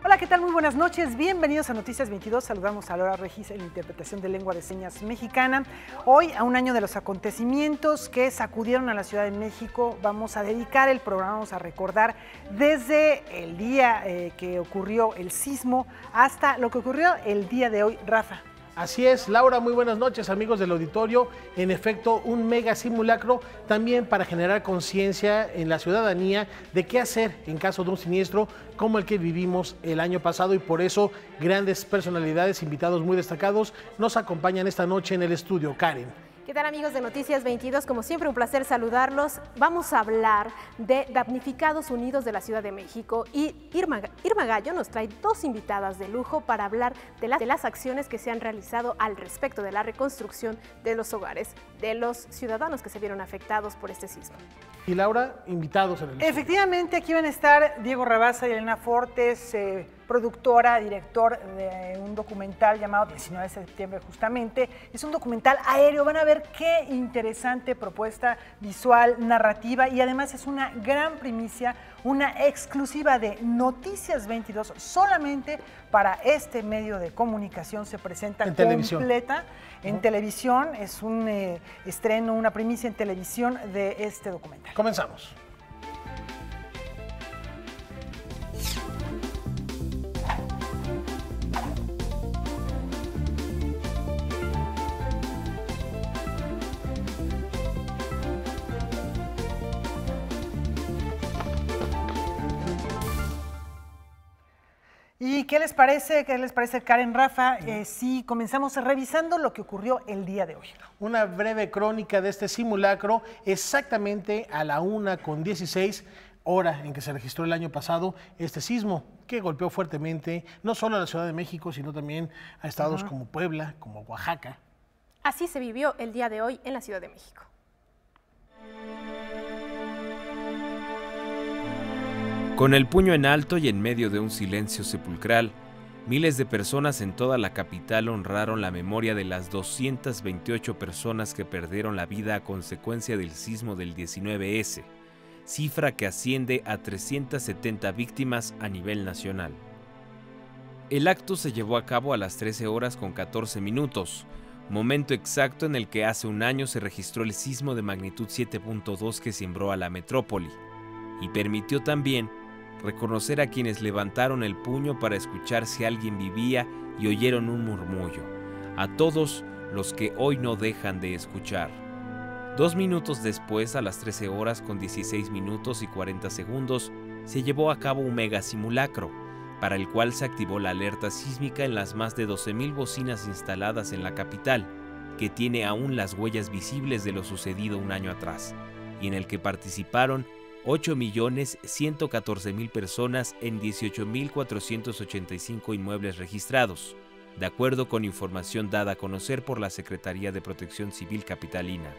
Hola, ¿qué tal? Muy buenas noches. Bienvenidos a Noticias 22. Saludamos a Laura Regis en la interpretación de lengua de señas mexicana. Hoy, a un año de los acontecimientos que sacudieron a la Ciudad de México, vamos a dedicar el programa, vamos a recordar desde el día que ocurrió el sismo hasta lo que ocurrió el día de hoy. Rafa. Así es, Laura, muy buenas noches, amigos del auditorio. En efecto, un mega simulacro también para generar conciencia en la ciudadanía de qué hacer en caso de un siniestro como el que vivimos el año pasado, y por eso grandes personalidades, invitados muy destacados, nos acompañan esta noche en el estudio. Karen. ¿Qué tal, amigos de Noticias 22? Como siempre, un placer saludarlos. Vamos a hablar de damnificados unidos de la Ciudad de México, y Irma Gallo nos trae dos invitadas de lujo para hablar de las acciones que se han realizado al respecto de la reconstrucción de los hogares de los ciudadanos que se vieron afectados por este sismo. Y Laura, invitados en el estudio. Efectivamente, aquí van a estar Diego Rabasa y Elena Fortes, productora, director de un documental llamado 19 de septiembre justamente. Es un documental aéreo, van a ver qué interesante propuesta visual, narrativa, y además es una gran primicia, una exclusiva de Noticias 22, solamente para este medio de comunicación se presenta en televisión. Completa en televisión. Es un estreno, una primicia en televisión de este documental. Comenzamos. ¿Y qué les parece? ¿Qué les parece, Karen, Rafa? Si comenzamos revisando lo que ocurrió el día de hoy. Una breve crónica de este simulacro, exactamente a la 1:16, hora en que se registró el año pasado este sismo, que golpeó fuertemente no solo a la Ciudad de México, sino también a estados como Puebla, como Oaxaca. Así se vivió el día de hoy en la Ciudad de México. Con el puño en alto y en medio de un silencio sepulcral, miles de personas en toda la capital honraron la memoria de las 228 personas que perdieron la vida a consecuencia del sismo del 19S, cifra que asciende a 370 víctimas a nivel nacional. El acto se llevó a cabo a las 13:14, momento exacto en el que hace un año se registró el sismo de magnitud 7.2 que cimbró a la metrópoli, y permitió también reconocer a quienes levantaron el puño para escuchar si alguien vivía y oyeron un murmullo, a todos los que hoy no dejan de escuchar. 2 minutos después, a las 13:16:40, se llevó a cabo un mega simulacro, para el cual se activó la alerta sísmica en las más de 12,000 bocinas instaladas en la capital, que tiene aún las huellas visibles de lo sucedido un año atrás, y en el que participaron 8.114.000 personas en 18.485 inmuebles registrados, de acuerdo con información dada a conocer por la Secretaría de Protección Civil capitalina.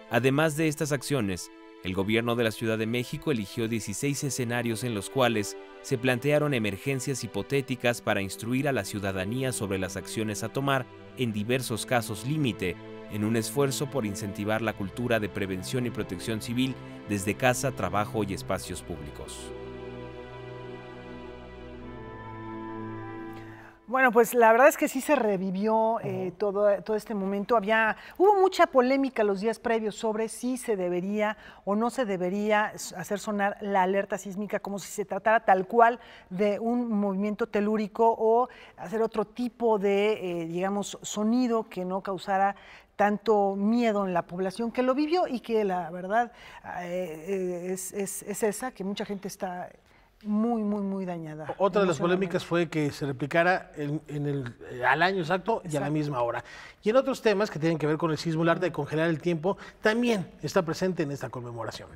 Además de estas acciones, el gobierno de la Ciudad de México eligió 16 escenarios en los cuales se plantearon emergencias hipotéticas para instruir a la ciudadanía sobre las acciones a tomar en diversos casos límite, en un esfuerzo por incentivar la cultura de prevención y protección civil desde casa, trabajo y espacios públicos. Bueno, pues la verdad es que sí se revivió todo este momento. Hubo mucha polémica los días previos sobre si se debería o no se debería hacer sonar la alerta sísmica, como si se tratara tal cual de un movimiento telúrico, o hacer otro tipo de, digamos, sonido que no causara tanto miedo en la población que lo vivió, y que la verdad es esa, que mucha gente está muy dañada. Otra de las polémicas fue que se replicara al año exacto y a la misma hora. Y en otros temas que tienen que ver con el sismo, el arte de congelar el tiempo también está presente en esta conmemoración.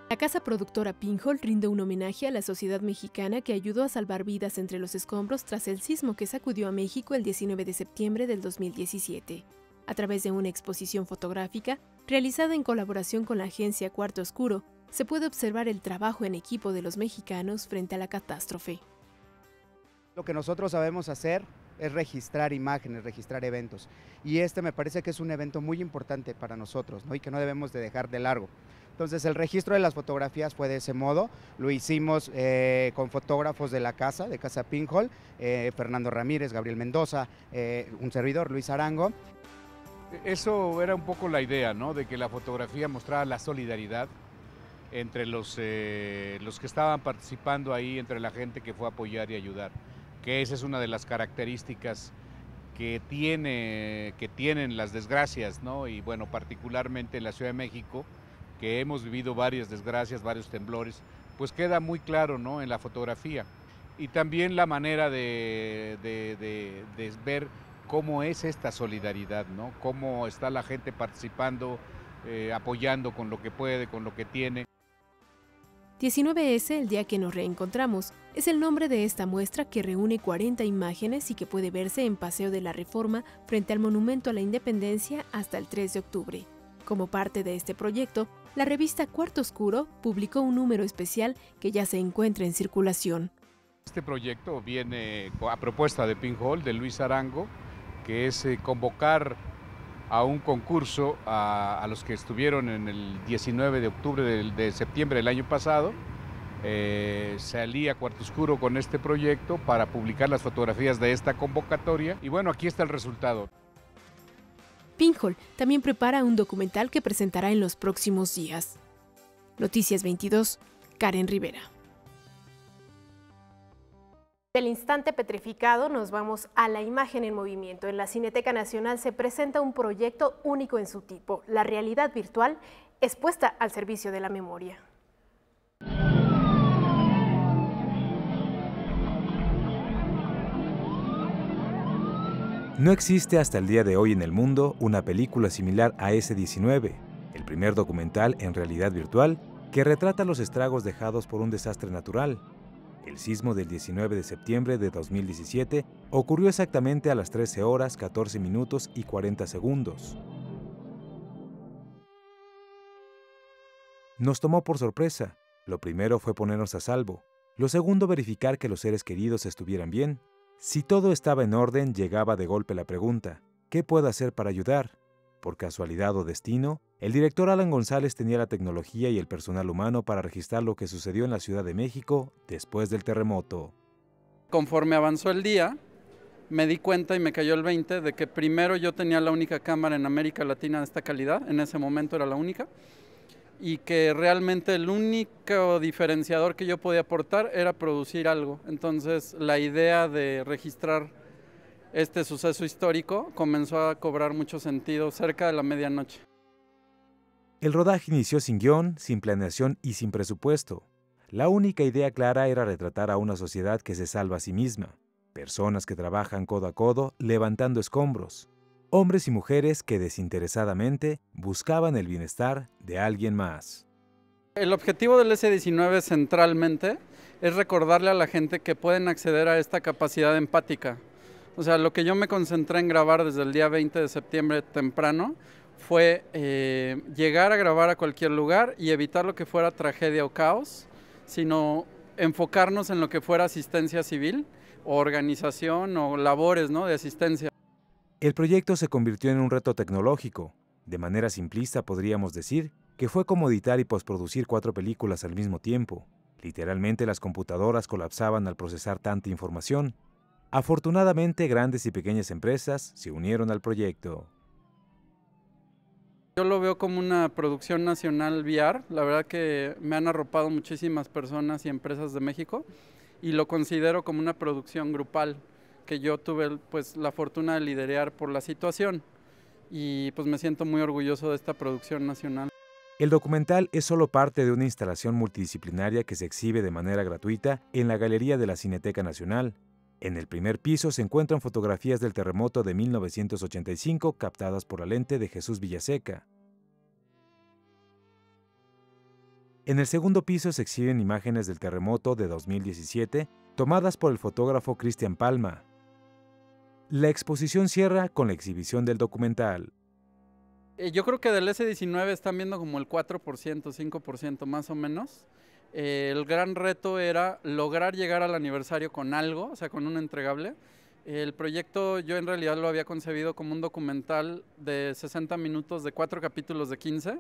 La casa productora Pinhole rinde un homenaje a la sociedad mexicana que ayudó a salvar vidas entre los escombros tras el sismo que sacudió a México el 19 de septiembre del 2017. A través de una exposición fotográfica realizada en colaboración con la agencia Cuarto Oscuro, se puede observar el trabajo en equipo de los mexicanos frente a la catástrofe. Lo que nosotros sabemos hacer es registrar imágenes, registrar eventos. Y me parece que es un evento muy importante para nosotros, ¿no? Y que no debemos de dejar de largo. Entonces el registro de las fotografías fue de ese modo, lo hicimos con fotógrafos de la casa, de Casa Pinhole, Fernando Ramírez, Gabriel Mendoza, un servidor, Luis Arango. Eso era un poco la idea, ¿no? De que la fotografía mostrara la solidaridad entre los que estaban participando ahí, entre la gente que fue a apoyar y ayudar, que esa es una de las características que tienen las desgracias, ¿no? Y bueno, particularmente en la Ciudad de México, que hemos vivido varias desgracias, varios temblores, pues queda muy claro, ¿no? En la fotografía. Y también la manera de ver cómo es esta solidaridad, ¿no? Cómo está la gente participando, apoyando con lo que puede, con lo que tiene. 19S, el día que nos reencontramos, es el nombre de esta muestra que reúne 40 imágenes y que puede verse en Paseo de la Reforma frente al Monumento a la Independencia hasta el 3 de octubre. Como parte de este proyecto, la revista Cuarto Oscuro publicó un número especial que ya se encuentra en circulación. Este proyecto viene a propuesta de Pinhole, de Luis Arango, que es convocar a un concurso a los que estuvieron en el 19 de octubre de septiembre del año pasado. Salí a Cuarto Oscuro con este proyecto para publicar las fotografías de esta convocatoria y bueno, aquí está el resultado. Pinhole también prepara un documental que presentará en los próximos días. Noticias 22, Karen Rivera. Del instante petrificado nos vamos a la imagen en movimiento. En la Cineteca Nacional se presenta un proyecto único en su tipo, la realidad virtual expuesta al servicio de la memoria. No existe hasta el día de hoy en el mundo una película similar a S-19, el primer documental en realidad virtual que retrata los estragos dejados por un desastre natural. El sismo del 19 de septiembre de 2017 ocurrió exactamente a las 13 horas, 14 minutos y 40 segundos. Nos tomó por sorpresa. Lo primero fue ponernos a salvo. Lo segundo, verificar que los seres queridos estuvieran bien. Si todo estaba en orden, llegaba de golpe la pregunta, ¿qué puedo hacer para ayudar? Por casualidad o destino, el director Alan González tenía la tecnología y el personal humano para registrar lo que sucedió en la Ciudad de México después del terremoto. Conforme avanzó el día, me di cuenta y me cayó el 20 de que primero yo tenía la única cámara en América Latina de esta calidad, en ese momento era la única, y que realmente el único diferenciador que yo podía aportar era producir algo. Entonces la idea de registrar este suceso histórico comenzó a cobrar mucho sentido cerca de la medianoche. El rodaje inició sin guión, sin planeación y sin presupuesto. La única idea clara era retratar a una sociedad que se salva a sí misma, personas que trabajan codo a codo levantando escombros, hombres y mujeres que desinteresadamente buscaban el bienestar de alguien más. El objetivo del S-19 centralmente es recordarle a la gente que pueden acceder a esta capacidad empática. O sea, lo que yo me concentré en grabar desde el día 20 de septiembre temprano fue llegar a grabar a cualquier lugar y evitar lo que fuera tragedia o caos, sino enfocarnos en lo que fuera asistencia civil o organización o labores, ¿no?, de asistencia. El proyecto se convirtió en un reto tecnológico. De manera simplista podríamos decir que fue como editar y postproducir 4 películas al mismo tiempo. Literalmente las computadoras colapsaban al procesar tanta información. Afortunadamente, grandes y pequeñas empresas se unieron al proyecto. Yo lo veo como una producción nacional VR. La verdad que me han arropado muchísimas personas y empresas de México y lo considero como una producción grupal que yo tuve pues la fortuna de liderar por la situación y pues me siento muy orgulloso de esta producción nacional. El documental es solo parte de una instalación multidisciplinaria que se exhibe de manera gratuita en la Galería de la Cineteca Nacional. En el primer piso se encuentran fotografías del terremoto de 1985 captadas por la lente de Jesús Villaseca. En el segundo piso se exhiben imágenes del terremoto de 2017 tomadas por el fotógrafo Cristian Palma. La exposición cierra con la exhibición del documental. Yo creo que del S-19 están viendo como el 4%, 5% más o menos. El gran reto era lograr llegar al aniversario con algo, o sea, con un entregable. El proyecto yo en realidad lo había concebido como un documental de 60 minutos de 4 capítulos de 15,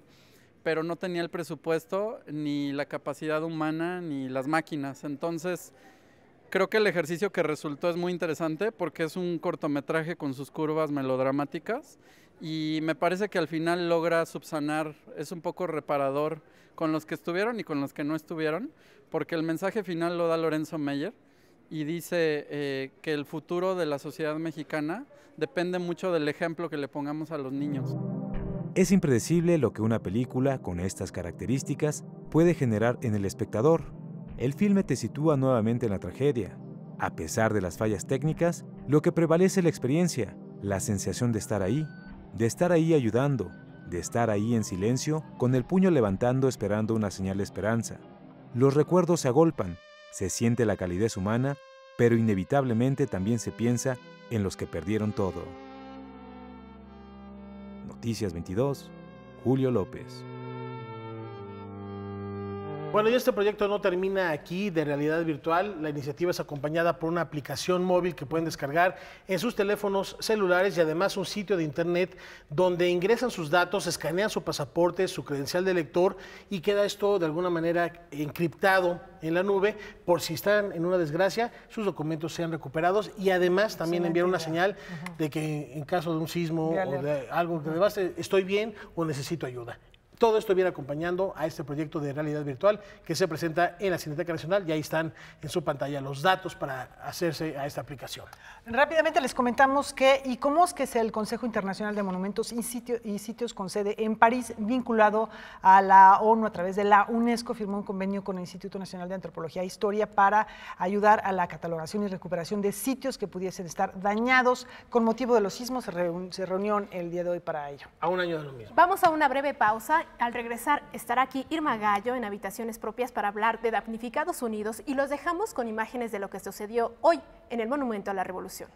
pero no tenía el presupuesto, ni la capacidad humana, ni las máquinas. Entonces, creo que el ejercicio que resultó es muy interesante porque es un cortometraje con sus curvas melodramáticas y me parece que al final logra subsanar, es un poco reparador con los que estuvieron y con los que no estuvieron, porque el mensaje final lo da Lorenzo Meyer y dice que el futuro de la sociedad mexicana depende mucho del ejemplo que le pongamos a los niños. Es impredecible lo que una película con estas características puede generar en el espectador. El filme te sitúa nuevamente en la tragedia. A pesar de las fallas técnicas, lo que prevalece es la experiencia, la sensación de estar ahí ayudando, de estar ahí en silencio, con el puño levantando esperando una señal de esperanza. Los recuerdos se agolpan, se siente la calidez humana, pero inevitablemente también se piensa en los que perdieron todo. Noticias 22, Julio López. Bueno, y este proyecto no termina aquí de realidad virtual. La iniciativa es acompañada por una aplicación móvil que pueden descargar en sus teléfonos celulares y además un sitio de internet donde ingresan sus datos, escanean su pasaporte, su credencial de lector y queda esto de alguna manera encriptado en la nube por si están en una desgracia, sus documentos sean recuperados y además también enviar una señal de que en caso de un sismo o de algo que devaste, estoy bien o necesito ayuda. Todo esto viene acompañando a este proyecto de realidad virtual que se presenta en la Cineteca Nacional y ahí están en su pantalla los datos para hacerse a esta aplicación. Rápidamente les comentamos que ICOMOS, que es el Consejo Internacional de Monumentos y Sitios con sede en París, vinculado a la ONU a través de la UNESCO, firmó un convenio con el Instituto Nacional de Antropología e Historia para ayudar a la catalogación y recuperación de sitios que pudiesen estar dañados con motivo de los sismos. Se reunió el día de hoy para ello. A un año de lo mismo. Vamos a una breve pausa. Al regresar estará aquí Irma Gallo en Habitaciones Propias para hablar de Damnificados Unidos y los dejamos con imágenes de lo que sucedió hoy en el Monumento a la Revolución.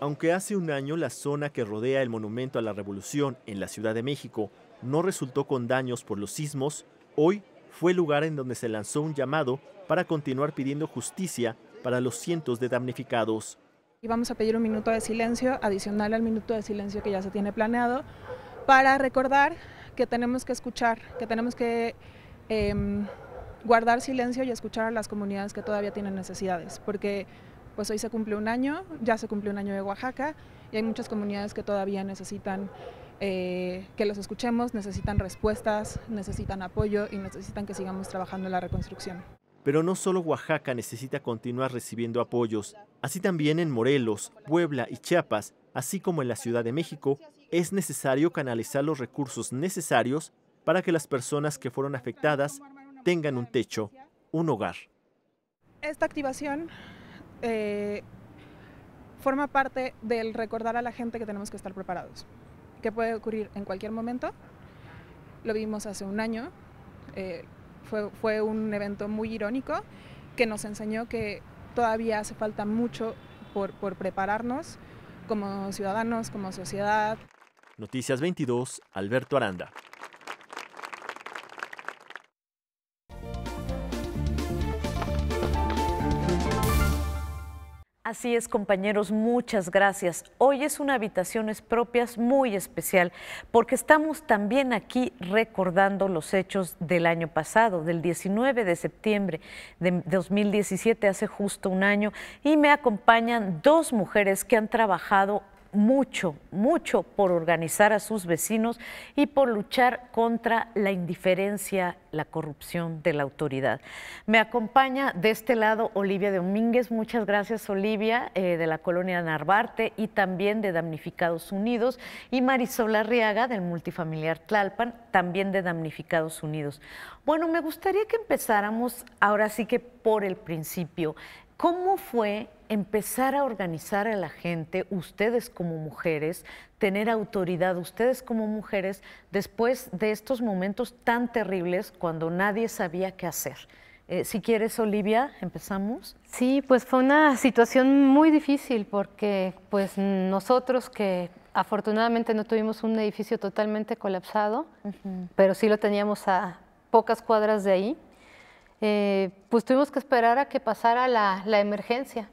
Aunque hace un año la zona que rodea el Monumento a la Revolución en la Ciudad de México no resultó con daños por los sismos, hoy fue el lugar en donde se lanzó un llamado para continuar pidiendo justicia para los cientos de damnificados. Y vamos a pedir un minuto de silencio, adicional al minuto de silencio que ya se tiene planeado, para recordar que tenemos que escuchar, que tenemos que guardar silencio y escuchar a las comunidades que todavía tienen necesidades, porque pues hoy se cumple un año, ya se cumplió un año de Oaxaca, y hay muchas comunidades que todavía necesitan que los escuchemos, necesitan respuestas, necesitan apoyo y necesitan que sigamos trabajando en la reconstrucción. Pero no solo Oaxaca necesita continuar recibiendo apoyos, así también en Morelos, Puebla y Chiapas, así como en la Ciudad de México, es necesario canalizar los recursos necesarios para que las personas que fueron afectadas tengan un techo, un hogar. Esta activación forma parte del recordar a la gente que tenemos que estar preparados, que puede ocurrir en cualquier momento. Lo vimos hace un año. Fue un evento muy irónico que nos enseñó que todavía hace falta mucho por prepararnos como ciudadanos, como sociedad. Noticias 22, Alberto Aranda. Así es, compañeros, muchas gracias. Hoy es una Habitaciones Propias muy especial porque estamos también aquí recordando los hechos del año pasado, del 19 de septiembre de 2017, hace justo un año, y me acompañan dos mujeres que han trabajado mucho por organizar a sus vecinos y por luchar contra la indiferencia, la corrupción de la autoridad. Me acompaña de este lado Olivia Domínguez, muchas gracias Olivia, de la colonia Narvarte y también de Damnificados Unidos, y Marisol Arriaga del multifamiliar Tlalpan, también de Damnificados Unidos. Bueno, me gustaría que empezáramos ahora sí que por el principio. ¿Cómo fue empezar a organizar a la gente, ustedes como mujeres, tener autoridad, ustedes como mujeres, después de estos momentos tan terribles cuando nadie sabía qué hacer? Si quieres, Olivia, empezamos. Sí, pues fue una situación muy difícil porque pues nosotros que afortunadamente no tuvimos un edificio totalmente colapsado, pero sí lo teníamos a pocas cuadras de ahí. Pues tuvimos que esperar a que pasara la emergencia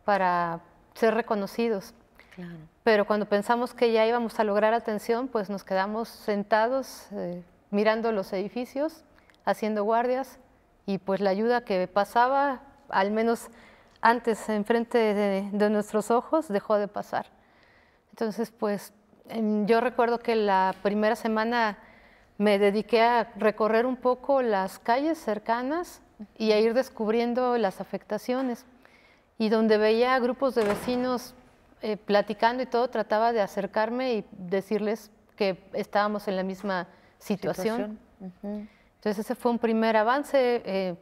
para ser reconocidos. Claro. Pero cuando pensamos que ya íbamos a lograr atención, pues nos quedamos sentados mirando los edificios, haciendo guardias, y pues la ayuda que pasaba, al menos antes enfrente de nuestros ojos, dejó de pasar. Entonces, pues yo recuerdo que la primera semana me dediqué a recorrer un poco las calles cercanas y a ir descubriendo las afectaciones. Y donde veía grupos de vecinos platicando y todo, trataba de acercarme y decirles que estábamos en la misma situación. Entonces ese fue un primer avance.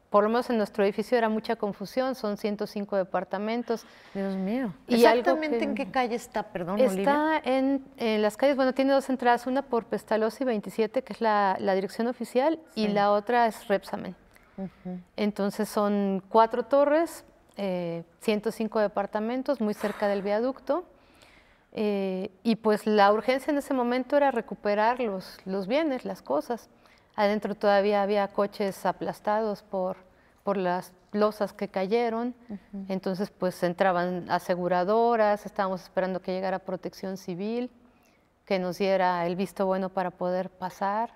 Por lo menos en nuestro edificio era mucha confusión, son 105 departamentos. Dios mío. Y ¿Exactamente en qué calle está, perdón, Olivia? Está en las calles, bueno, tiene dos entradas, una por Pestalozzi 27, que es la dirección oficial, y la otra es Repsamen. Entonces son 4 torres, 105 departamentos, muy cerca del viaducto. Y pues la urgencia en ese momento era recuperar los bienes, las cosas. Adentro todavía había coches aplastados por las losas que cayeron. Entonces pues entraban aseguradoras, estábamos esperando que llegara Protección Civil, que nos diera el visto bueno para poder pasar.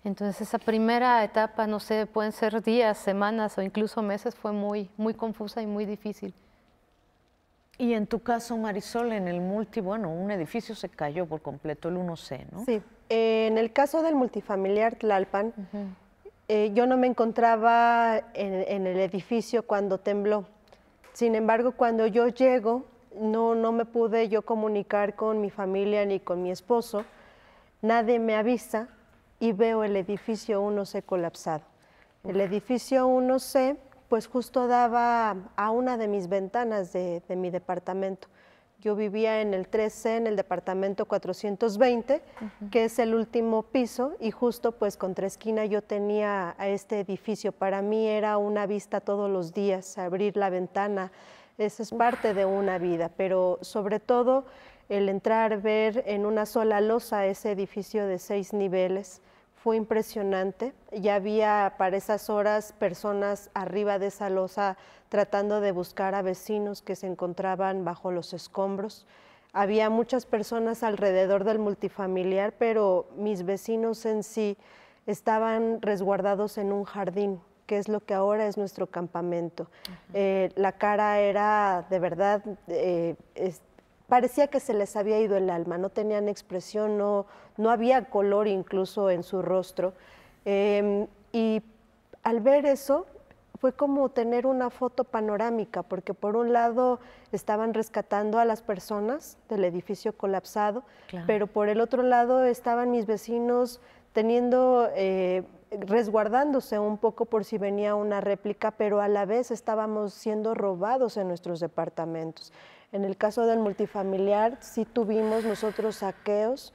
Entonces esa primera etapa, no sé, pueden ser días, semanas o incluso meses, fue muy confusa y muy difícil. Y en tu caso, Marisol, en el bueno, un edificio se cayó por completo, el 1C, ¿no? Sí, en el caso del multifamiliar Tlalpan, yo no me encontraba en el edificio cuando tembló. Sin embargo, cuando yo llego, no me pude yo comunicar con mi familia ni con mi esposo. Nadie me avisa y veo el edificio 1C colapsado. El edificio 1C, pues justo daba a una de mis ventanas de mi departamento. Yo vivía en el 3C, en el departamento 420, que es el último piso, y justo pues contra esquina yo tenía a este edificio. Para mí era una vista todos los días, abrir la ventana, esa es parte de una vida, pero sobre todo el entrar, ver en una sola losa ese edificio de 6 niveles, fue impresionante. Ya había para esas horas personas arriba de esa losa tratando de buscar a vecinos que se encontraban bajo los escombros. Había muchas personas alrededor del multifamiliar, pero mis vecinos en sí estaban resguardados en un jardín, que es lo que ahora es nuestro campamento. La cara era de verdad, parecía que se les había ido el alma, no tenían expresión, no había color incluso en su rostro. Y al ver eso, fue como tener una foto panorámica, porque por un lado estaban rescatando a las personas del edificio colapsado, pero por el otro lado estaban mis vecinos resguardándose un poco por si venía una réplica, pero a la vez estábamos siendo robados en nuestros departamentos. En el caso del multifamiliar sí tuvimos nosotros saqueos.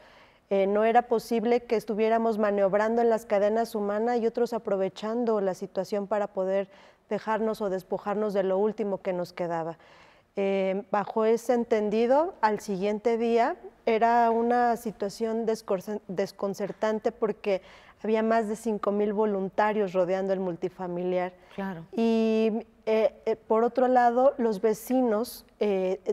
No era posible que estuviéramos maniobrando en las cadenas humanas y otros aprovechando la situación para poder dejarnos o despojarnos de lo último que nos quedaba. Bajo ese entendido, al siguiente día era una situación desconcertante porque había más de 5,000 voluntarios rodeando el multifamiliar. Claro. Y por otro lado, los vecinos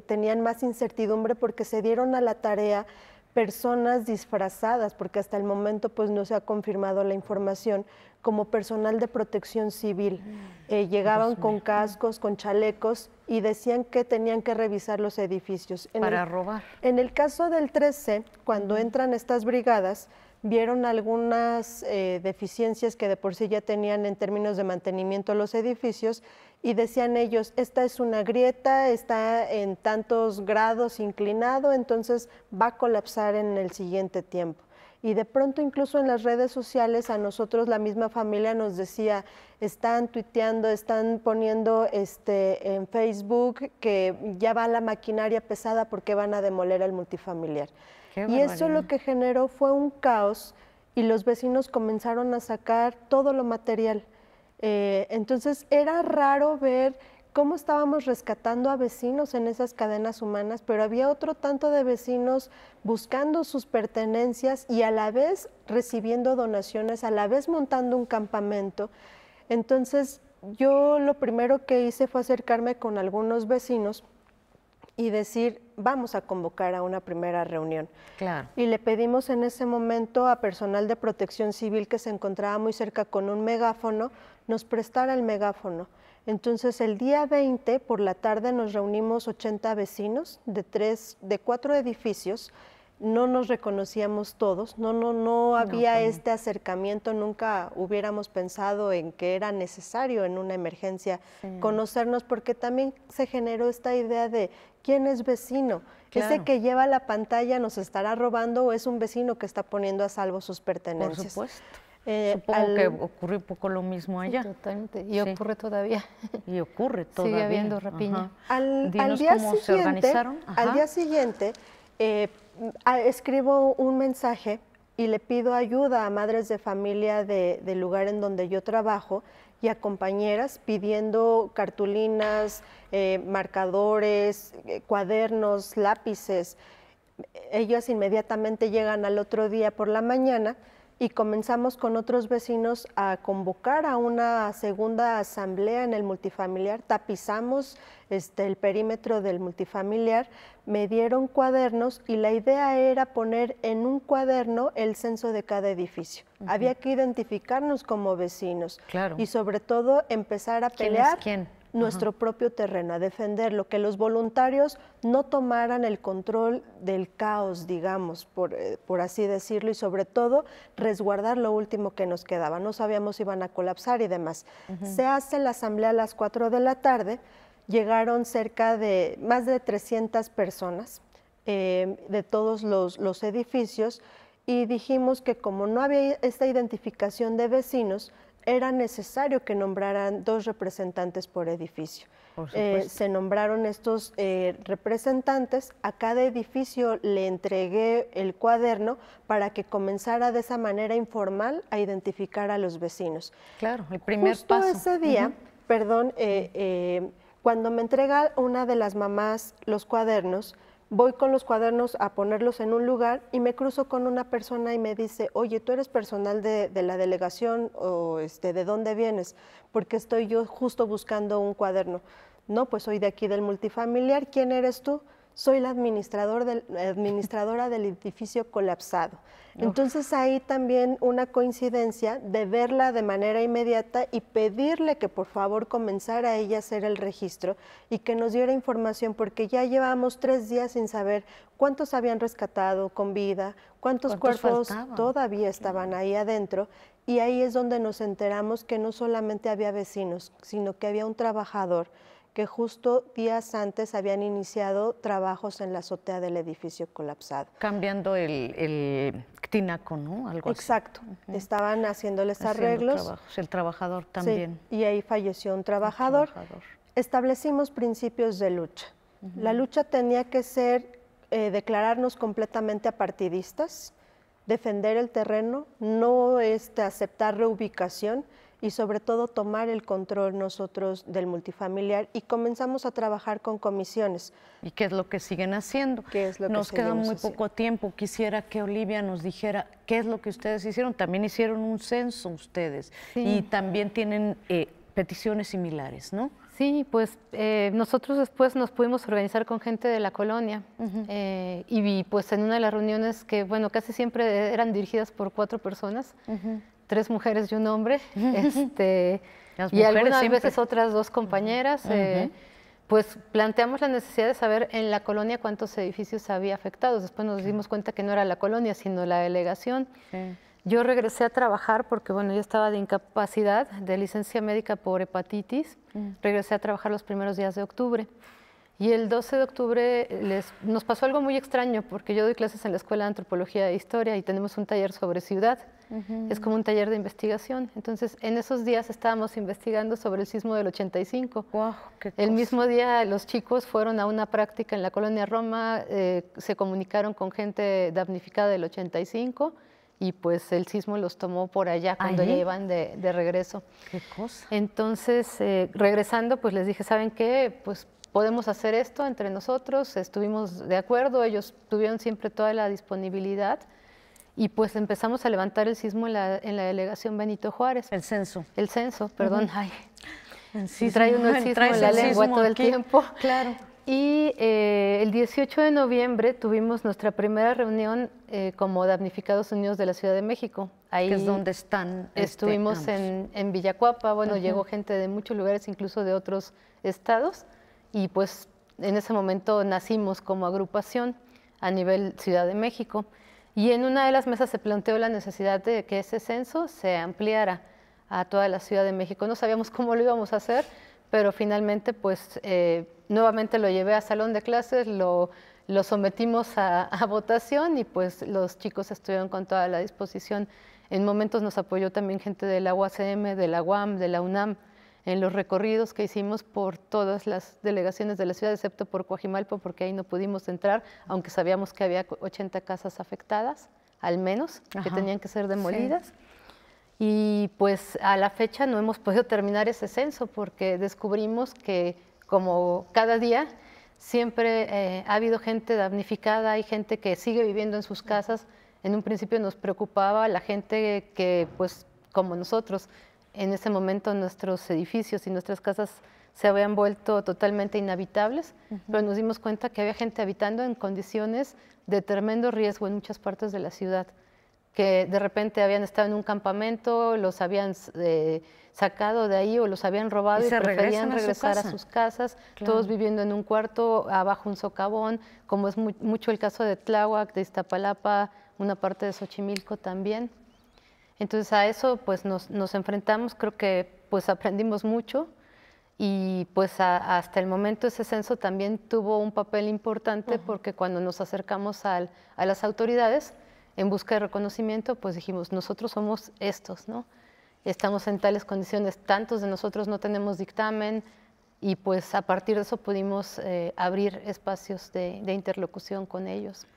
tenían más incertidumbre porque se dieron a la tarea personas disfrazadas, porque hasta el momento pues no se ha confirmado la información, como personal de protección civil. Llegaban con cascos, con chalecos y decían que tenían que revisar los edificios. Para robar. En el caso del 13, cuando entran estas brigadas, vieron algunas deficiencias que de por sí ya tenían en términos de mantenimiento los edificios y decían ellos, esta es una grieta, está en tantos grados inclinado, entonces va a colapsar en el siguiente tiempo. Y de pronto incluso en las redes sociales a nosotros la misma familia nos decía, están tuiteando, están poniendo en Facebook que ya va la maquinaria pesada porque van a demoler el multifamiliar. Y eso lo que generó fue un caos y los vecinos comenzaron a sacar todo lo material. Entonces era raro ver cómo estábamos rescatando a vecinos en esas cadenas humanas, pero había otro tanto de vecinos buscando sus pertenencias y a la vez recibiendo donaciones, a la vez montando un campamento. Entonces yo lo primero que hice fue acercarme con algunos vecinos y decir, vamos a convocar a una primera reunión. Claro. Y le pedimos en ese momento a personal de protección civil que se encontraba muy cerca con un megáfono, nos prestara el megáfono. Entonces el día 20 por la tarde nos reunimos 80 vecinos de 4 edificios. No nos reconocíamos todos, no había este acercamiento, nunca hubiéramos pensado en que era necesario en una emergencia conocernos, porque también se generó esta idea de quién es vecino. Claro. Ese que lleva la pantalla nos estará robando o es un vecino que está poniendo a salvo sus pertenencias. Por supuesto. Supongo que ocurrió un poco lo mismo allá. Sí, totalmente. Y ocurre todavía. Y ocurre todavía. Sigue habiendo rapiña. Al día cómo se organizaron. Al día siguiente, escribo un mensaje y le pido ayuda a madres de familia del lugar en donde yo trabajo y a compañeras pidiendo cartulinas, marcadores, cuadernos, lápices. Ellas inmediatamente llegan al otro día por la mañana y comenzamos con otros vecinos a convocar a una segunda asamblea en el multifamiliar. Tapizamos el perímetro del multifamiliar, me dieron cuadernos y la idea era poner en un cuaderno el censo de cada edificio. Había que identificarnos como vecinos y sobre todo empezar a pelear nuestro propio terreno, a defenderlo, que los voluntarios no tomaran el control del caos, digamos, por así decirlo, y sobre todo resguardar lo último que nos quedaba. No sabíamos si iban a colapsar y demás. Se hace la asamblea a las 4 de la tarde, llegaron cerca de más de 300 personas de todos los edificios y dijimos que como no había esta identificación de vecinos, era necesario que nombraran 2 representantes por edificio. Se nombraron estos representantes, a cada edificio le entregué el cuaderno para que comenzara de esa manera informal a identificar a los vecinos. Claro, el primer Justo paso. Ese día, cuando me entrega una de las mamás los cuadernos, voy con los cuadernos a ponerlos en un lugar y me cruzo con una persona y me dice, oye, ¿tú eres personal de la delegación o ¿de dónde vienes? Porque estoy yo justo buscando un cuaderno. No, pues soy de aquí del multifamiliar. ¿Quién eres tú? Soy la administradora del edificio colapsado. Entonces ahí también una coincidencia de verla de manera inmediata y pedirle que por favor comenzara ella a hacer el registro y que nos diera información, porque ya llevamos 3 días sin saber cuántos habían rescatado con vida, cuántos cuerpos todavía estaban ahí adentro, y ahí es donde nos enteramos que no solamente había vecinos, sino que había un trabajador que justo días antes habían iniciado trabajos en la azotea del edificio colapsado. Cambiando el tinaco, ¿no? Algo Exacto. Estaban haciéndoles arreglos. Trabajos. El trabajador también. Sí, y ahí falleció un trabajador. Establecimos principios de lucha. La lucha tenía que ser declararnos completamente apartidistas, defender el terreno, no aceptar reubicación, y sobre todo tomar el control nosotros del multifamiliar, y comenzamos a trabajar con comisiones. ¿Y qué es lo que siguen haciendo? Nos queda muy poco tiempo. Quisiera que Olivia nos dijera qué es lo que ustedes hicieron. También hicieron un censo ustedes y también tienen peticiones similares, ¿no? Sí, pues nosotros después nos pudimos organizar con gente de la colonia y pues en una de las reuniones que, bueno, casi siempre eran dirigidas por 4 personas, 3 mujeres y un hombre, y algunas veces otras 2 compañeras, pues planteamos la necesidad de saber en la colonia cuántos edificios había afectados. Después nos dimos cuenta que no era la colonia, sino la delegación. Yo regresé a trabajar porque, bueno, yo estaba de incapacidad, de licencia médica por hepatitis. Regresé a trabajar los primeros días de octubre. Y el 12 de octubre nos pasó algo muy extraño, porque yo doy clases en la Escuela de Antropología e Historia y tenemos un taller sobre ciudad. Es como un taller de investigación. Entonces, en esos días estábamos investigando sobre el sismo del 85. Wow, el mismo día los chicos fueron a una práctica en la colonia Roma, se comunicaron con gente damnificada del 85 y pues el sismo los tomó por allá cuando ya iban de regreso. ¿Qué cosa? Entonces, regresando, pues les dije, ¿saben qué? Pues podemos hacer esto entre nosotros, estuvimos de acuerdo, ellos tuvieron siempre toda la disponibilidad y pues empezamos a levantar el sismo en la delegación Benito Juárez. El censo. El censo, perdón. trae uno el sismo en la lengua todo el tiempo. Claro. Y el 18 de noviembre tuvimos nuestra primera reunión como Damnificados Unidos de la Ciudad de México. Ahí que es donde están. Estuvimos en Villacuapa, bueno, llegó gente de muchos lugares, incluso de otros estados, y pues en ese momento nacimos como agrupación a nivel Ciudad de México. Y en una de las mesas se planteó la necesidad de que ese censo se ampliara a toda la Ciudad de México. No sabíamos cómo lo íbamos a hacer, pero finalmente pues nuevamente lo llevé a salón de clases, lo sometimos a votación y pues los chicos estuvieron con toda la disposición. En momentos nos apoyó también gente de la UACM, de la UAM, de la UNAM, en los recorridos que hicimos por todas las delegaciones de la ciudad, excepto por Coajimalpa, porque ahí no pudimos entrar, aunque sabíamos que había 80 casas afectadas, al menos, que tenían que ser demolidas. Sí. Y pues a la fecha no hemos podido terminar ese censo, porque descubrimos que como cada día siempre ha habido gente damnificada, hay gente que sigue viviendo en sus casas. En un principio nos preocupaba la gente que, pues como nosotros, en ese momento nuestros edificios y nuestras casas se habían vuelto totalmente inhabitables, pero nos dimos cuenta que había gente habitando en condiciones de tremendo riesgo en muchas partes de la ciudad, que de repente habían estado en un campamento, los habían sacado de ahí o los habían robado y preferían regresar a sus casas, todos viviendo en un cuarto, abajo un socavón, como es mucho el caso de Tláhuac, de Iztapalapa, una parte de Xochimilco también. Entonces a eso pues nos enfrentamos, creo que pues aprendimos mucho y pues hasta el momento ese censo también tuvo un papel importante porque cuando nos acercamos a las autoridades en busca de reconocimiento, pues dijimos, nosotros somos estos, ¿no? Estamos en tales condiciones, tantos de nosotros no tenemos dictamen y pues a partir de eso pudimos abrir espacios de interlocución con ellos.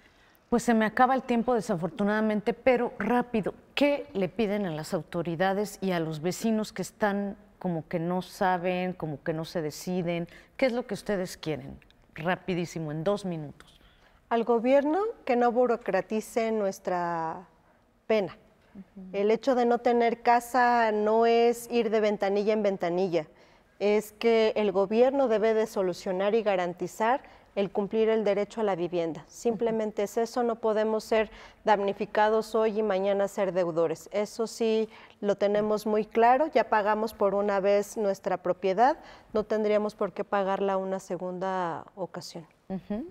Pues se me acaba el tiempo desafortunadamente, pero rápido, ¿qué le piden a las autoridades y a los vecinos que están como que no saben, como que no se deciden? ¿Qué es lo que ustedes quieren? Rapidísimo, en 2 minutos. Al gobierno que no burocratice nuestra pena. El hecho de no tener casa no es ir de ventanilla en ventanilla, es que el gobierno debe de solucionar y garantizar el cumplir el derecho a la vivienda. Simplemente es eso, no podemos ser damnificados hoy y mañana ser deudores. Eso sí lo tenemos muy claro, ya pagamos por una vez nuestra propiedad, no tendríamos por qué pagarla una segunda ocasión.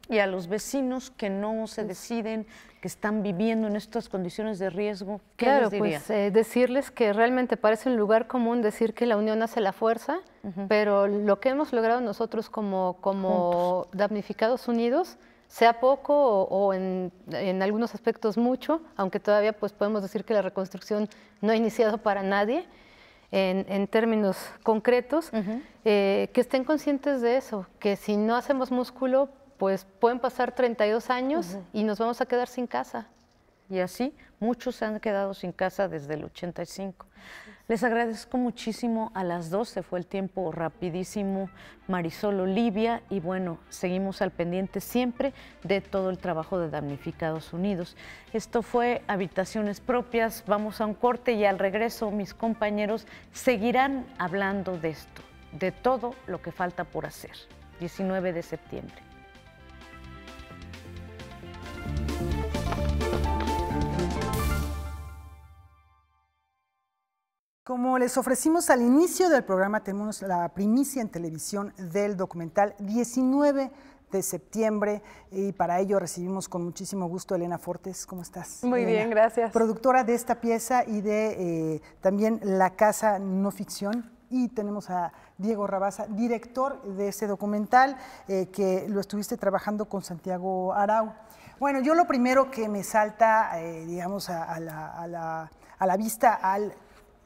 Y a los vecinos que no se deciden, que están viviendo en estas condiciones de riesgo, ¿qué les diría? Pues decirles que realmente parece un lugar común decir que la unión hace la fuerza, pero lo que hemos logrado nosotros como damnificados unidos, sea poco o en algunos aspectos mucho, aunque todavía pues podemos decir que la reconstrucción no ha iniciado para nadie, en términos concretos, que estén conscientes de eso, que si no hacemos músculo, pues pueden pasar 32 años y nos vamos a quedar sin casa. Y así, muchos se han quedado sin casa desde el 85. Les agradezco muchísimo a las dos, se fue el tiempo rapidísimo, Marisol, Olivia, y bueno, seguimos al pendiente siempre de todo el trabajo de Damnificados Unidos. Esto fue Habitaciones Propias, vamos a un corte y al regreso mis compañeros seguirán hablando de esto, de todo lo que falta por hacer. 19 de septiembre. Como les ofrecimos al inicio del programa, tenemos la primicia en televisión del documental 19 de septiembre y para ello recibimos con muchísimo gusto a Elena Fortes. ¿Cómo estás? Muy Elena? Bien, gracias. Productora de esta pieza y de también La Casa No Ficción. Y tenemos a Diego Rabasa, director de este documental, que lo estuviste trabajando con Santiago Arau. Bueno, yo lo primero que me salta, digamos, a la vista al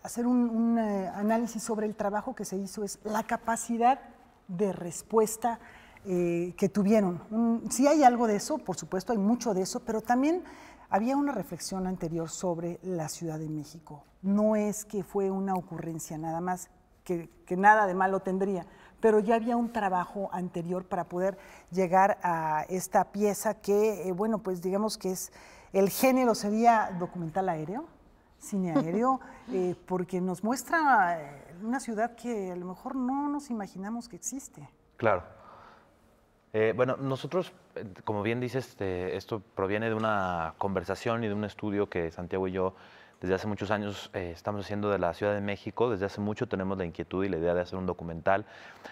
hacer un análisis sobre el trabajo que se hizo es la capacidad de respuesta que tuvieron. Sí hay algo de eso, por supuesto, hay mucho de eso, pero también había una reflexión anterior sobre la Ciudad de México. No es que fue una ocurrencia nada más, que nada de malo tendría, pero ya había un trabajo anterior para poder llegar a esta pieza que, bueno, pues digamos que es, el género sería documental aéreo. cine aéreo, porque nos muestra una ciudad que a lo mejor no nos imaginamos que existe. Claro. Bueno, nosotros, como bien dices, esto proviene de una conversación y de un estudio que Santiago y yo desde hace muchos años estamos haciendo de la Ciudad de México. Desde hace mucho tenemos la inquietud y la idea de hacer un documental.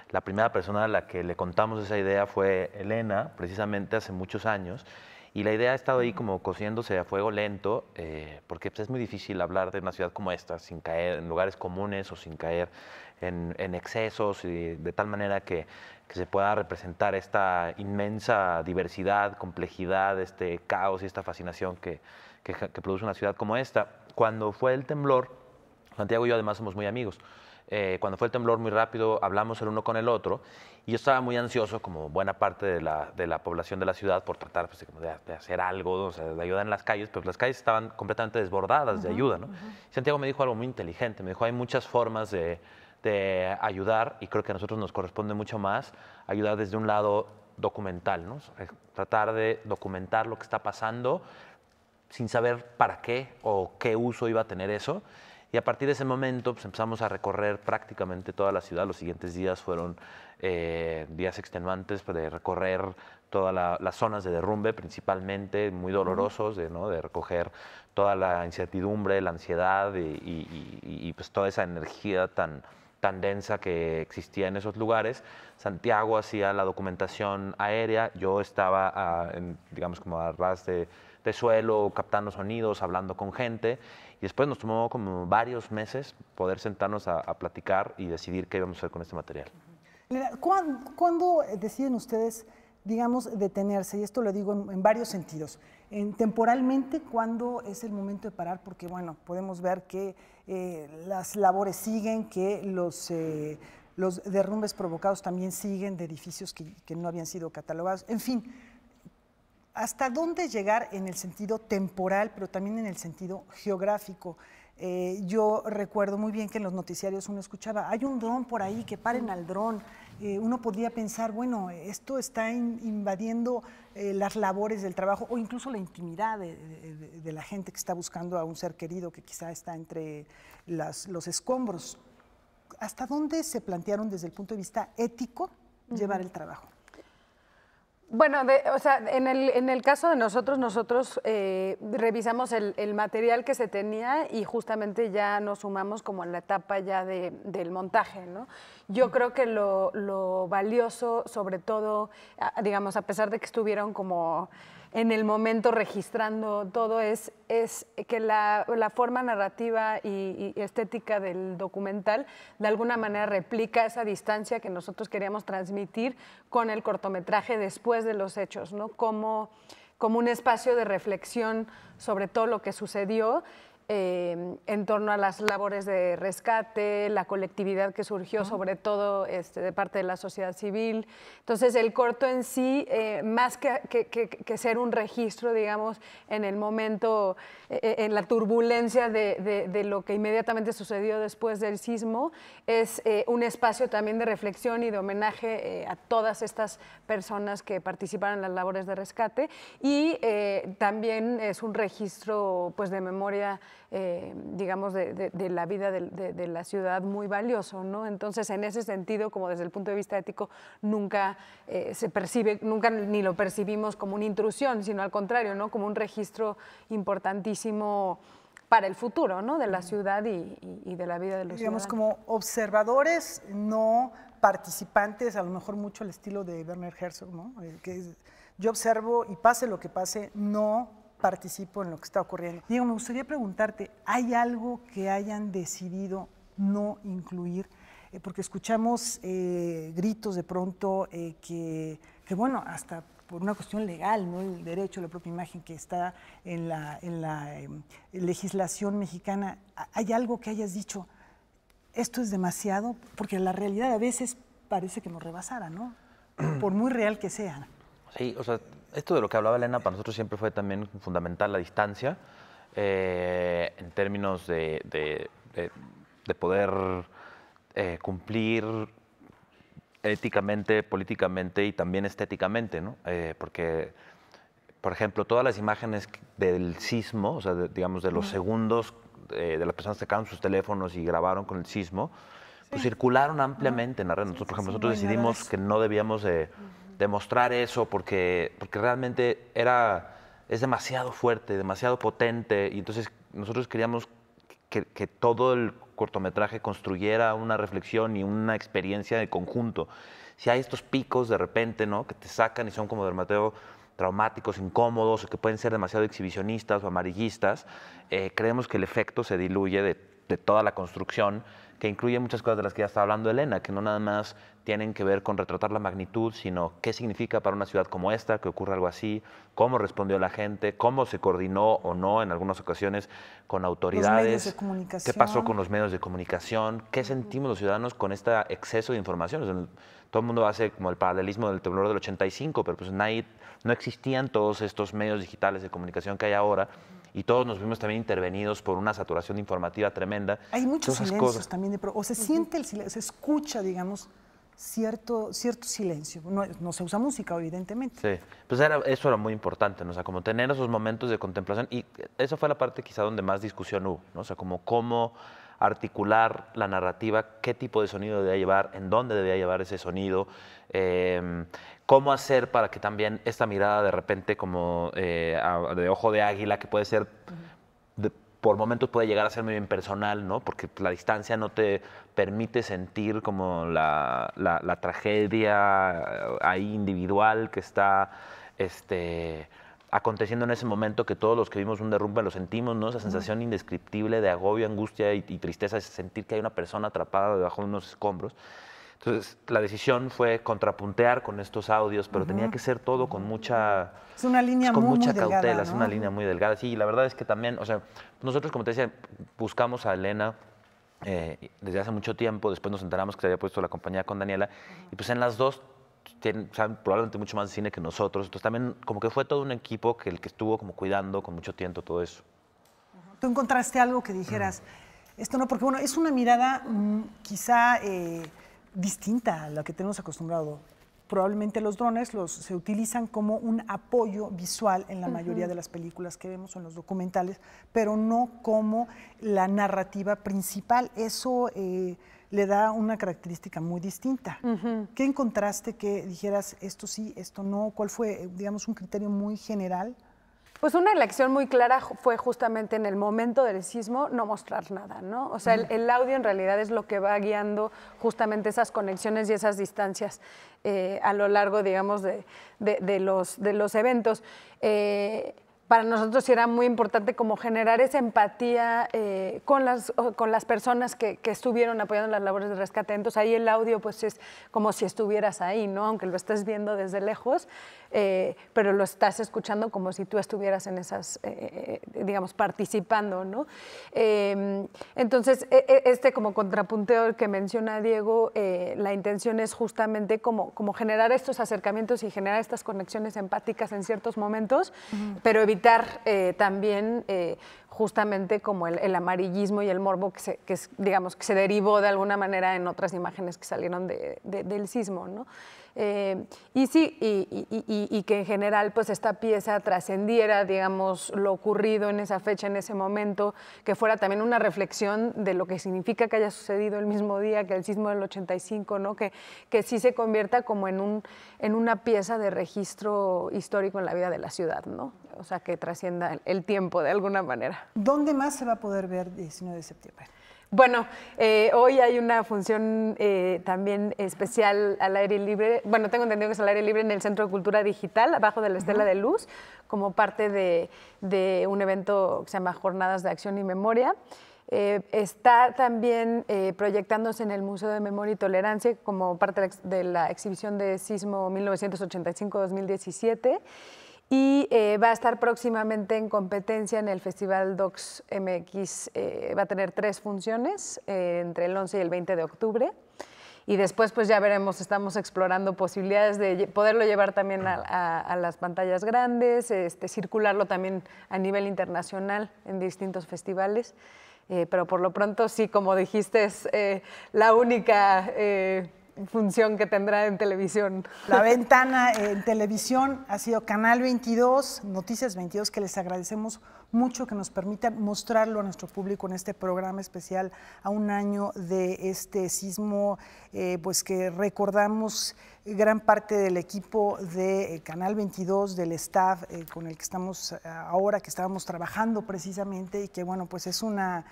La primera persona a la que le contamos esa idea fue Elena, precisamente hace muchos años. Y la idea ha estado ahí como cociéndose a fuego lento, porque pues, es muy difícil hablar de una ciudad como esta sin caer en lugares comunes o sin caer en excesos, y de tal manera que se pueda representar esta inmensa diversidad, complejidad, este caos y esta fascinación que produce una ciudad como esta. Cuando fue el temblor, Santiago y yo además somos muy amigos. Cuando fue el temblor, muy rápido hablamos el uno con el otro, y yo estaba muy ansioso, como buena parte de la población de la ciudad, por tratar pues, de hacer algo, o sea, de ayudar en las calles, pero las calles estaban completamente desbordadas de ayuda, ¿no? Santiago me dijo algo muy inteligente, me dijo, hay muchas formas de ayudar, y creo que a nosotros nos corresponde mucho más ayudar desde un lado documental, ¿no? Tratar de documentar lo que está pasando sin saber para qué o qué uso iba a tener eso. Y a partir de ese momento pues, empezamos a recorrer prácticamente toda la ciudad. Los siguientes días fueron días extenuantes de recorrer todas las zonas de derrumbe, principalmente, muy dolorosos, de recoger toda la incertidumbre, la ansiedad y pues, toda esa energía tan densa que existía en esos lugares. Santiago hacía la documentación aérea, yo estaba, digamos, como a ras de suelo, captando sonidos, hablando con gente, y después nos tomó como varios meses poder sentarnos a platicar y decidir qué íbamos a hacer con este material. ¿Cuándo deciden ustedes, digamos, detenerse? Y esto lo digo en varios sentidos. Temporalmente, ¿cuándo es el momento de parar? Porque, bueno, podemos ver que las labores siguen, que los derrumbes provocados también siguen de edificios que no habían sido catalogados. En fin, ¿hasta dónde llegar en el sentido temporal, pero también en el sentido geográfico? Yo recuerdo muy bien que en los noticiarios uno escuchaba, hay un dron por ahí, que paren al dron. Uno podría pensar, bueno, esto está invadiendo las labores del trabajo o incluso la intimidad de la gente que está buscando a un ser querido que quizá está entre los escombros. ¿Hasta dónde se plantearon desde el punto de vista ético llevar el trabajo? Bueno, o sea, en el caso de nosotros revisamos el material que se tenía y justamente ya nos sumamos como en la etapa ya del montaje, ¿no? Yo creo que lo valioso, sobre todo, digamos, a pesar de que estuvieron como en el momento registrando todo, es que la forma narrativa y estética del documental de alguna manera replica esa distancia que nosotros queríamos transmitir con el cortometraje después de los hechos, ¿no? Como un espacio de reflexión sobre todo lo que sucedió en torno a las labores de rescate, la colectividad que surgió sobre todo de parte de la sociedad civil. Entonces el corto en sí, más que ser un registro, digamos, en el momento, en la turbulencia de lo que inmediatamente sucedió después del sismo, es un espacio también de reflexión y de homenaje a todas estas personas que participaron en las labores de rescate, y también es un registro pues, de memoria, digamos, de la vida de la ciudad muy valioso, ¿no? Entonces, en ese sentido, como desde el punto de vista ético, nunca se percibe, nunca ni lo percibimos como una intrusión, sino al contrario, ¿no? Como un registro importantísimo para el futuro, ¿no? De la ciudad y de la vida de los digamos, ciudadanos. como observadores, no participantes, a lo mejor mucho al estilo de Werner Herzog, ¿no? Yo observo y pase lo que pase, no participo en lo que está ocurriendo. Diego, me gustaría preguntarte, ¿hay algo que hayan decidido no incluir? Porque escuchamos gritos de pronto que, bueno, hasta por una cuestión legal, ¿no? El derecho a la propia imagen que está en la legislación mexicana. ¿Hay algo que hayas dicho, esto es demasiado? Porque la realidad a veces parece que nos rebasara, ¿no? Por muy real que sea. Sí, o sea, esto de lo que hablaba Elena, para nosotros siempre fue también fundamental la distancia, en términos de poder cumplir éticamente, políticamente y también estéticamente, ¿no? Porque, por ejemplo, todas las imágenes del sismo, o sea, digamos, de los segundos de las personas que sacaron sus teléfonos y grabaron con el sismo, pues circularon ampliamente en la red. Nosotros, por ejemplo, nosotros decidimos que no debíamos demostrar eso porque realmente es demasiado fuerte, demasiado potente, y entonces nosotros queríamos que todo el cortometraje construyera una reflexión y una experiencia de conjunto. Si hay estos picos de repente, ¿no?, que te sacan y son como demasiado traumáticos, incómodos, o que pueden ser demasiado exhibicionistas o amarillistas, creemos que el efecto se diluye de toda la construcción, que incluye muchas cosas de las que ya estaba hablando Elena, que no nada más tienen que ver con retratar la magnitud, sino qué significa para una ciudad como esta que ocurra algo así, cómo respondió la gente, cómo se coordinó o no en algunas ocasiones con autoridades, los medios de comunicación, qué pasó con los medios de comunicación, qué sentimos los ciudadanos con este exceso de información. O sea, todo el mundo hace como el paralelismo del temblor del 85, pero pues no existían todos estos medios digitales de comunicación que hay ahora, y todos nos vimos también intervenidos por una saturación informativa tremenda. Hay muchos silencios también, o se siente el silencio, se escucha, digamos, cierto silencio. No se usa música, evidentemente. Sí, pues eso era muy importante, ¿no? O sea, como tener esos momentos de contemplación, y eso fue la parte quizá donde más discusión hubo, ¿no? O sea, como cómo articular la narrativa, qué tipo de sonido debía llevar, en dónde debía llevar ese sonido, cómo hacer para que también esta mirada de repente como de ojo de águila, que puede ser, por momentos puede llegar a ser medio impersonal, ¿no? Porque la distancia no te permite sentir como la tragedia ahí individual que está aconteciendo en ese momento, que todos los que vimos un derrumbe lo sentimos, ¿no? Esa sensación indescriptible de agobio, angustia y tristeza, es sentir que hay una persona atrapada debajo de unos escombros. Entonces, la decisión fue contrapuntear con estos audios, pero tenía que ser todo con mucha... Es una línea con muy mucha delgada, cautela, ¿no? es una línea muy delgada. Sí, y la verdad es que también, o sea, nosotros, como te decía, buscamos a Elena desde hace mucho tiempo, después nos enteramos que se había puesto la compañía con Daniela, y pues en las dos saben probablemente mucho más de cine que nosotros, entonces también como que fue todo un equipo que el que estuvo como cuidando con mucho tiempo todo eso. ¿Tú encontraste algo que dijeras, esto no? Porque bueno, es una mirada quizá distinta a la que tenemos acostumbrado. Probablemente los drones se utilizan como un apoyo visual en la mayoría de las películas que vemos o en los documentales, pero no como la narrativa principal. Eso le da una característica muy distinta. ¿Qué encontraste que dijeras esto sí, esto no? ¿Cuál fue, digamos, un criterio muy general? Pues una elección muy clara fue justamente en el momento del sismo no mostrar nada, ¿no? O sea, el audio en realidad es lo que va guiando justamente esas conexiones y esas distancias a lo largo, digamos, de los eventos. Para nosotros sí era muy importante como generar esa empatía con las personas que estuvieron apoyando las labores de rescate. Entonces ahí el audio pues es como si estuvieras ahí, ¿no? Aunque lo estés viendo desde lejos, pero lo estás escuchando como si tú estuvieras en esas, digamos, participando, ¿no? Entonces como contrapunteo que menciona Diego, la intención es justamente como generar estos acercamientos y generar estas conexiones empáticas en ciertos momentos, pero evitar también justamente como el amarillismo y el morbo que se derivó de alguna manera en otras imágenes que salieron del sismo, ¿no? Y sí, y que en general pues esta pieza trascendiera, digamos, lo ocurrido en esa fecha, en ese momento, que fuera también una reflexión de lo que significa que haya sucedido el mismo día que el sismo del 85, ¿no? Que sí se convierta como en una pieza de registro histórico en la vida de la ciudad, ¿no? O sea, que trascienda el tiempo de alguna manera. ¿Dónde más se va a poder ver 19 de septiembre? Bueno, hoy hay una función también especial al aire libre. Bueno, tengo entendido que es al aire libre en el Centro de Cultura Digital, abajo de la Estela de Luz, como parte de un evento que se llama Jornadas de Acción y Memoria. Está también proyectándose en el Museo de Memoria y Tolerancia como parte de la exhibición de Sismo 1985-2017. Y va a estar próximamente en competencia en el Festival Docs MX. Va a tener 3 funciones entre el 11 y el 20 de octubre. Y después pues ya veremos, estamos explorando posibilidades de poderlo llevar también a las pantallas grandes, circularlo también a nivel internacional en distintos festivales. Pero por lo pronto sí, como dijiste, es la única función que tendrá en televisión. La ventana en televisión ha sido Canal 22, Noticias 22, que les agradecemos mucho que nos permitan mostrarlo a nuestro público en este programa especial a un año de este sismo, pues que recordamos gran parte del equipo de Canal 22, del staff con el que estamos ahora, que estábamos trabajando precisamente, y que bueno, pues es un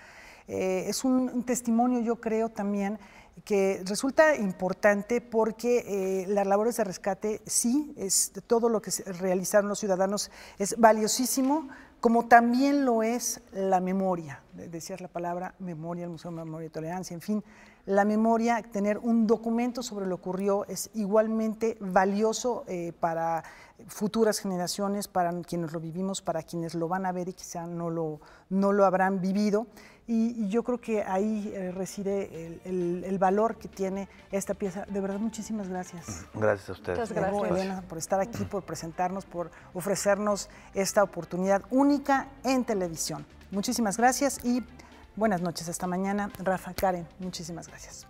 testimonio, yo creo también, que resulta importante porque las labores de rescate, sí, todo lo que realizaron los ciudadanos es valiosísimo, como también lo es la memoria. Decías la palabra memoria, el Museo de Memoria y Tolerancia, en fin, la memoria, tener un documento sobre lo que ocurrió es igualmente valioso para futuras generaciones, para quienes lo vivimos, para quienes lo van a ver y quizá no lo habrán vivido. Y yo creo que ahí reside el valor que tiene esta pieza. De verdad, muchísimas gracias. Gracias a ustedes. Muchas gracias, Elena, por estar aquí, por presentarnos, por ofrecernos esta oportunidad única en televisión. Muchísimas gracias y buenas noches. Hasta mañana. Rafa, Karen, muchísimas gracias.